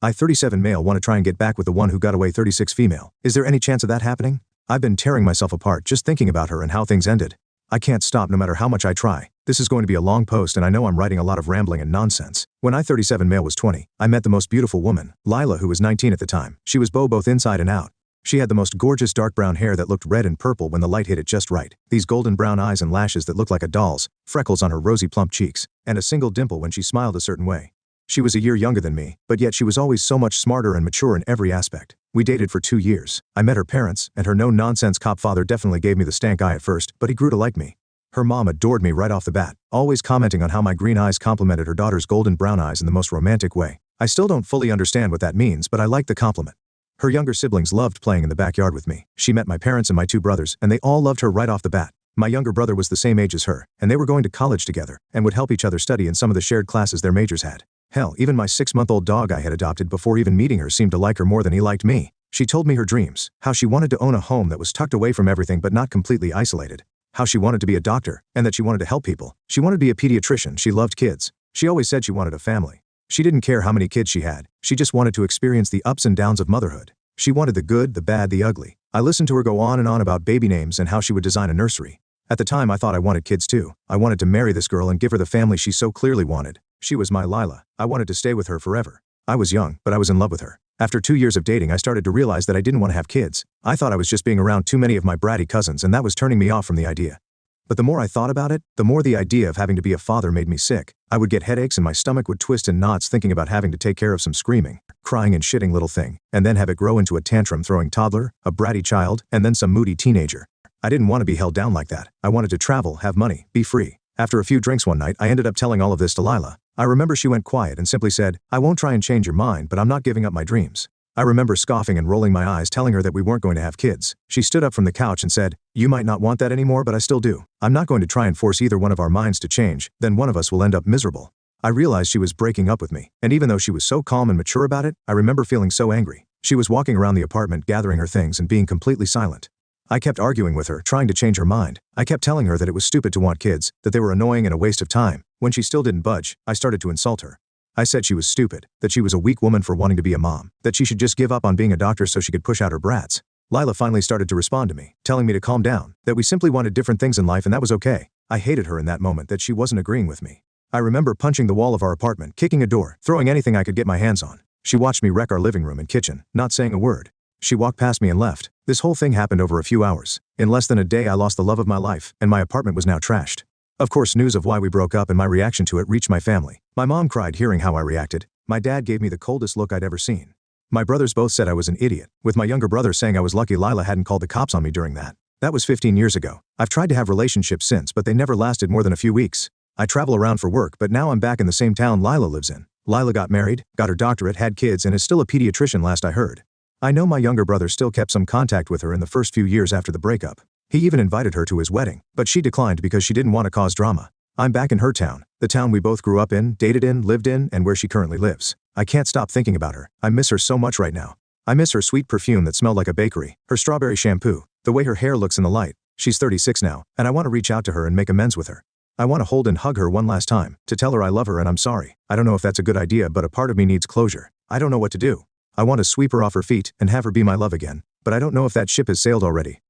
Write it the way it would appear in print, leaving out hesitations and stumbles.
I 37 male want to try and get back with the one who got away 36 female. Is there any chance of that happening? I've been tearing myself apart just thinking about her and how things ended. I can't stop no matter how much I try. This is going to be a long post and I know I'm writing a lot of rambling and nonsense. When I 37 male was 20, I met the most beautiful woman, Lila, who was 19 at the time. She was both inside and out. She had the most gorgeous dark brown hair that looked red and purple when the light hit it just right, these golden brown eyes and lashes that looked like a doll's, freckles on her rosy plump cheeks, and a single dimple when she smiled a certain way. She was a year younger than me, but yet she was always so much smarter and mature in every aspect. We dated for 2 years. I met her parents, and her no-nonsense cop father definitely gave me the stank eye at first, but he grew to like me. Her mom adored me right off the bat, always commenting on how my green eyes complimented her daughter's golden brown eyes in the most romantic way. I still don't fully understand what that means, but I like the compliment. Her younger siblings loved playing in the backyard with me. She met my parents and my 2 brothers, and they all loved her right off the bat. My younger brother was the same age as her, and they were going to college together, and would help each other study in some of the shared classes their majors had. Hell, even my 6-month-old dog I had adopted before even meeting her seemed to like her more than he liked me. She told me her dreams, how she wanted to own a home that was tucked away from everything but not completely isolated, how she wanted to be a doctor, and that she wanted to help people. She wanted to be a pediatrician. She loved kids. She always said she wanted a family. She didn't care how many kids she had. She just wanted to experience the ups and downs of motherhood. She wanted the good, the bad, the ugly. I listened to her go on and on about baby names and how she would design a nursery. At the time I thought I wanted kids too. I wanted to marry this girl and give her the family she so clearly wanted. She was my Lila. I wanted to stay with her forever. I was young, but I was in love with her. After 2 years of dating I started to realize that I didn't want to have kids. I thought I was just being around too many of my bratty cousins and that was turning me off from the idea. But the more I thought about it, the more the idea of having to be a father made me sick. I would get headaches and my stomach would twist in knots thinking about having to take care of some screaming, crying and shitting little thing, and then have it grow into a tantrum throwing toddler, a bratty child, and then some moody teenager. I didn't want to be held down like that. I wanted to travel, have money, be free. After a few drinks one night I ended up telling all of this to Lila. I remember she went quiet and simply said, "I won't try and change your mind, but I'm not giving up my dreams." I remember scoffing and rolling my eyes telling her that we weren't going to have kids. She stood up from the couch and said, "You might not want that anymore, but I still do. I'm not going to try and force either one of our minds to change, then one of us will end up miserable." I realized she was breaking up with me, and even though she was so calm and mature about it, I remember feeling so angry. She was walking around the apartment gathering her things and being completely silent. I kept arguing with her, trying to change her mind. I kept telling her that it was stupid to want kids, that they were annoying and a waste of time. When she still didn't budge, I started to insult her. I said she was stupid, that she was a weak woman for wanting to be a mom, that she should just give up on being a doctor so she could push out her brats. Lila finally started to respond to me, telling me to calm down, that we simply wanted different things in life and that was okay. I hated her in that moment that she wasn't agreeing with me. I remember punching the wall of our apartment, kicking a door, throwing anything I could get my hands on. She watched me wreck our living room and kitchen, not saying a word. She walked past me and left. This whole thing happened over a few hours. In less than a day I lost the love of my life, and my apartment was now trashed. Of course news of why we broke up and my reaction to it reached my family. My mom cried hearing how I reacted. My dad gave me the coldest look I'd ever seen. My brothers both said I was an idiot, with my younger brother saying I was lucky Lila hadn't called the cops on me during that. That was 15 years ago. I've tried to have relationships since, but they never lasted more than a few weeks. I travel around for work, but now I'm back in the same town Lila lives in. Lila got married, got her doctorate, had kids, and is still a pediatrician last I heard. I know my younger brother still kept some contact with her in the first few years after the breakup. He even invited her to his wedding, but she declined because she didn't want to cause drama. I'm back in her town, the town we both grew up in, dated in, lived in, and where she currently lives. I can't stop thinking about her. I miss her so much right now. I miss her sweet perfume that smelled like a bakery, her strawberry shampoo, the way her hair looks in the light. She's 36 now, and I want to reach out to her and make amends with her. I want to hold and hug her one last time, to tell her I love her and I'm sorry. I don't know if that's a good idea, but a part of me needs closure. I don't know what to do. I want to sweep her off her feet and have her be my love again, but I don't know if that ship has sailed already.